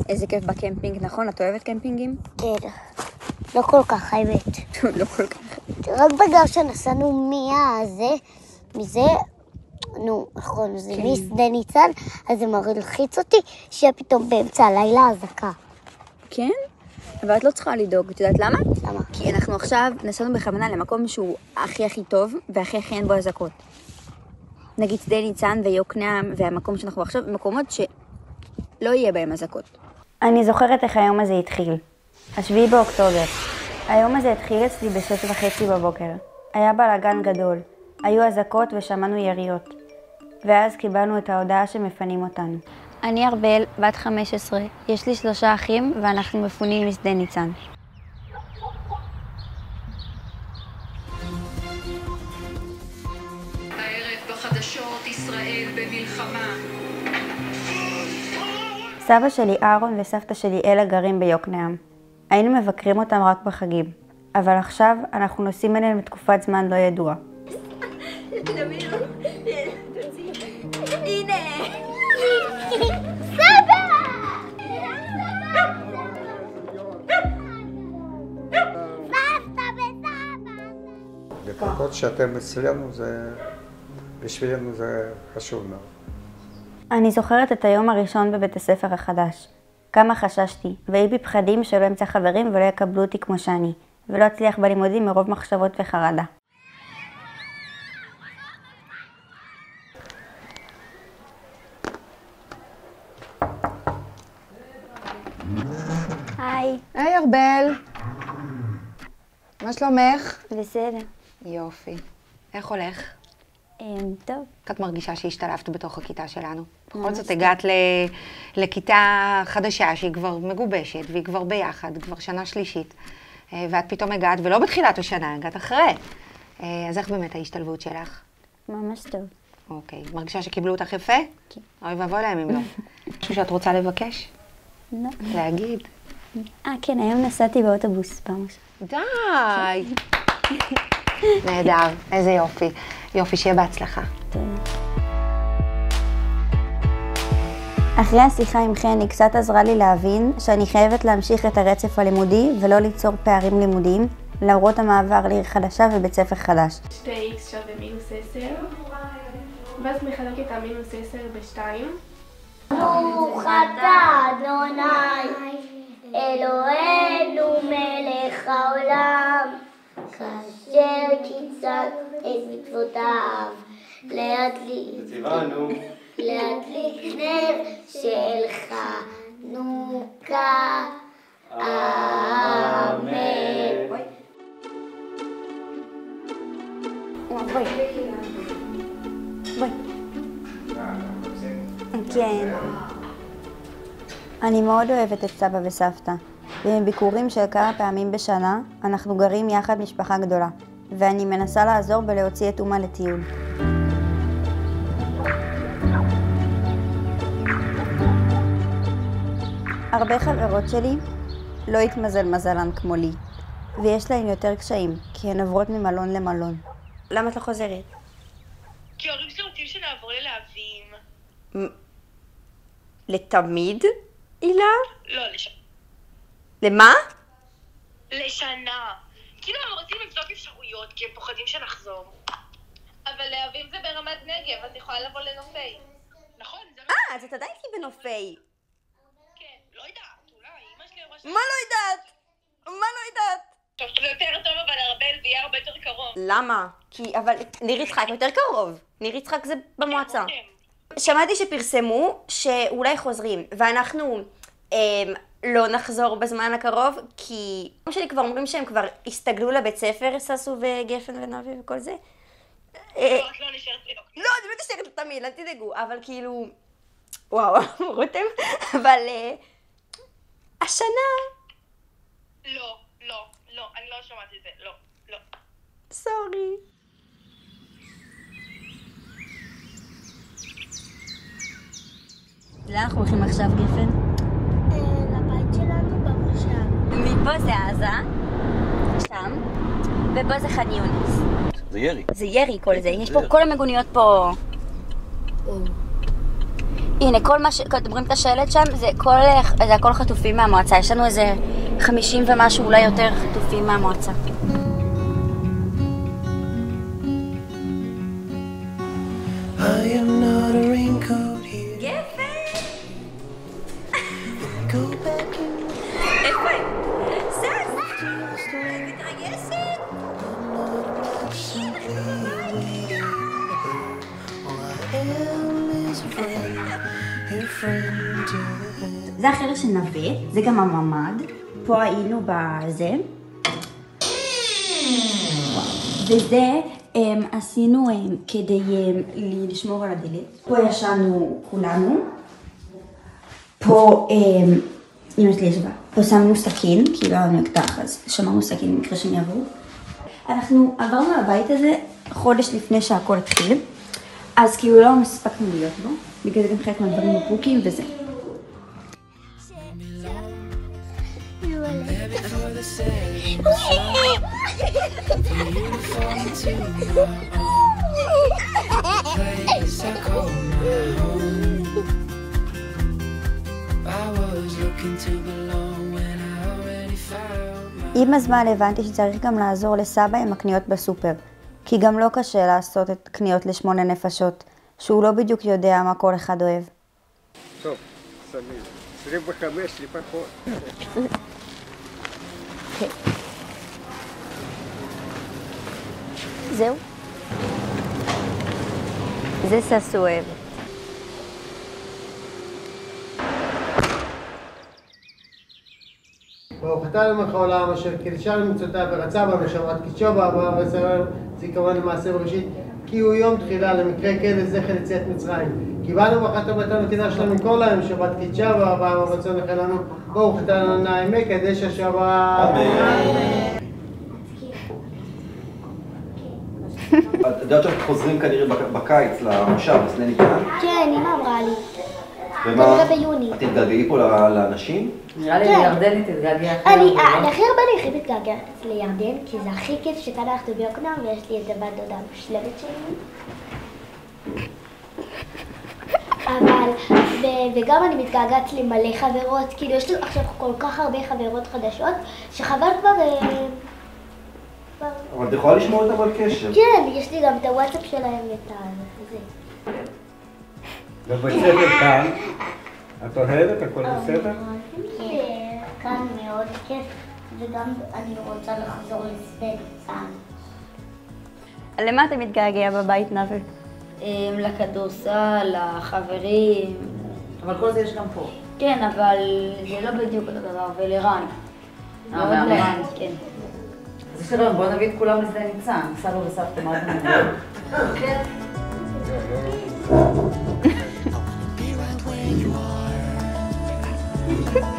איזה כיף בקמפינג, נכון? את אוהבת קמפינגים? כן. לא כל כך, האמת. לא כל כך. רק בגלל שנסענו מזה, נכון, זה משדה ניצן, אז זה מלחיץ אותי, שיהיה פתאום באמצע הלילה אזעקה. כן? אבל את לא צריכה לדאוג, את יודעת למה? למה? כי אנחנו עכשיו נסענו בכוונה למקום שהוא הכי טוב, והכי אין בו אזעקות. נגיד שדה ניצן ויוקנעם, והמקום שאנחנו עכשיו, מקומות שלא יהיה בהם אזעקות. אני זוכרת איך היום הזה התחיל. 7 באוקטובר. היום הזה התחיל אצלי ב6:30 בבוקר. היה בלגן גדול. היו אזעקות ושמענו יריות. ואז קיבלנו את ההודעה שמפנים אותנו. אני ארבל, בת 15. יש לי 3 אחים ואנחנו מפונים משדה ניצן. הערב בחדשות ישראל במלחמה. סבא שלי אהרון וסבתא שלי אלה גרים ביוקנעם. היינו מבקרים אותם רק בחגים. אבל עכשיו אנחנו נוסעים אליהם לתקופת זמן לא ידוע. הנה! סבא! לחכות שאתם אצלנו, בשבילנו זה חשוב מאוד. אני זוכרת את היום הראשון בבית הספר החדש. כמה חששתי, והיא בפחדים שלא אמצא חברים ולא יקבלו אותי כמו שאני, ולא אצליח בלימודים מרוב מחשבות וחרדה. היי. היי ארבל. מה שלומך? בסדר. יופי. איך הולך? טוב. את מרגישה שהשתלבת בתוך הכיתה שלנו? בכל זאת הגעת לכיתה חדשה שהיא כבר מגובשת והיא כבר ביחד, כבר שנה שלישית. ואת פתאום הגעת, ולא בתחילת השנה, הגעת אחרי. אז איך באמת ההשתלבות שלך? ממש טוב. אוקיי. מרגישה שקיבלו אותך יפה? כן. אוי ואבוי להם אם לא. משהו שאת רוצה לבקש? לא. להגיד? כן, היום נסעתי באוטובוס פעם ראשונה. די! נהדר, איזה יופי. יופי, שיהיה בהצלחה. תודה. אחרי השיחה עם חן, היא קצת עזרה לי להבין שאני חייבת להמשיך את הרצף הלימודי ולא ליצור פערים לימודיים, למרות המעבר לעיר חדשה ובית ספר חדש. 2x שווה -10, ואז מחלק את -10 ב-2. ברוך אתה אדוני, אלוהינו מלך העולם, כאשר קיצר את מצוותיו, להדליק נר של חנוכה. אמן. בואי. כן. אני מאוד אוהבת את סבא וסבתא, ובביקורים של כמה פעמים בשנה אנחנו גרים יחד משפחה גדולה, ואני מנסה לעזור בלהוציא את אומה לטיול. הרבה חברות שלי לא התמזל מזלן כמו לי, ויש להן יותר קשיים, כי הן עוברות ממלון למלון. למה את לא חוזרת? כי ההורים שלי רוצים שנעבור ללהבים. לתמיד, אילה? לא, לשנה. למה? לשנה. כאילו הם רוצים לבדוק אפשרויות, כי הם פוחדים שנחזור. אבל להבים זה ברמת נגב, אז יכולה לבוא לנופי. נכון, זה לא... אז את עדיין כי בנופי. כן, לא יודעת, אולי, אמא שלי אמרה ש... מה לא יודעת? מה לא יודעת? טוב, זה יותר טוב, אבל ארבל ויהיה הרבה יותר קרוב. למה? אבל ניר יצחק יותר קרוב. ניר יצחק זה במועצה. שמעתי שפרסמו שאולי חוזרים, ואנחנו לא נחזור בזמן הקרוב, כי אמא שלי כבר אומרים שהם כבר הסתגלו לבית ספר, ססו וגפן ונבי וכל זה. לא, את לא נשארת לי. לא, אני לא נשארת תמיד, אל תדאגו, אבל כאילו... וואו, רותם, אבל השנה... לא, אני לא שומעת את זה, לא. סורי. לאן אנחנו הולכים עכשיו, גפן? לבית שלנו במושב. מפה זה עזה, שם, ופה זה ח'אן יונס. זה ירי. זה ירי כל זה, יש פה כל המגוניות פה. הנה, כל מה אתם רואים את השלט שם, זה הכל חטופים מהמועצה. יש לנו איזה 50 ומשהו, אולי יותר חטופים מהמועצה. זה החדר של נווה, זה גם הממ"ד, פה היינו בזה. וזה עשינו כדי לשמור על הדלת. פה ישנו כולנו. פה אמא שלי ישבה. פה שמנו סכין, כי לא היה לנו אקדח, אז שמרנו סכין במקרה שהם יעברו. אנחנו עברנו לבית הזה חודש לפני שהכל התחיל, אז כאילו לא מספקנו להיות בו, בגלל זה גם חלק מהדברים מפוקים וזה. עם הזמן הבנתי שצריך גם לעזור לסבא עם הקניות בסופר, כי גם לא קשה לעשות את קניות ל8 נפשות, שהוא לא בדיוק יודע מה כל אחד אוהב. טוב, סמים. 25 לפחות. זהו. זה ססו אוהב. ברוך אתה למלך העולם אשר קידשה למצוותיו ורצה בנו שבת קדשו באברהם וסרר זיכרון למעשה בראשית כי הוא יום תחילה למקרה כן לזכר יציאת מצרים כי באנו ברכתו בתנו קידש לנו מכל להם שבת קדשה באברהם ורצון לכן לנו ברוך אתה לנו ימי קדש השבת אמן. את יודעת שאתם חוזרים כנראה בקיץ למושב, אז ניתן? כן, אמא אמרה לי. ומה? כנראה ביוני. את תתגעגעי פה לאנשים? נראה לי לירדן תתגעגע הכי אני הכי הרבה אני הכי מתגעגעת לירדן, כי זה הכי כיף שכאן הלכנו ביוקנעם ויש לי את הבת דודה המושלמת שלי. אבל, וגם אני מתגעגעת למלא חברות, כאילו יש לי עכשיו כל כך הרבה חברות חדשות, שחבל כבר... אבל את יכולה לשמור איתם על קשר. כן, יש לי גם את הוואטסאפ שלהם ואת זה. ובית ספר כאן, את אוהבת? הכל בסדר? כן, כאן מאוד כיף, וגם אני רוצה לחזור לספייצן. למה אתה מתגעגע בבית, נווה? לכדורסל, לחברים. אבל כל זה יש גם פה. כן, אבל זה לא בדיוק אותו דבר, ולרן. מאוד לרן, כן. אז שלום, בואו נביא את כולם לשדה ניצן. סבא וסבתא, מה אתם אומרים? כן. לא, לא.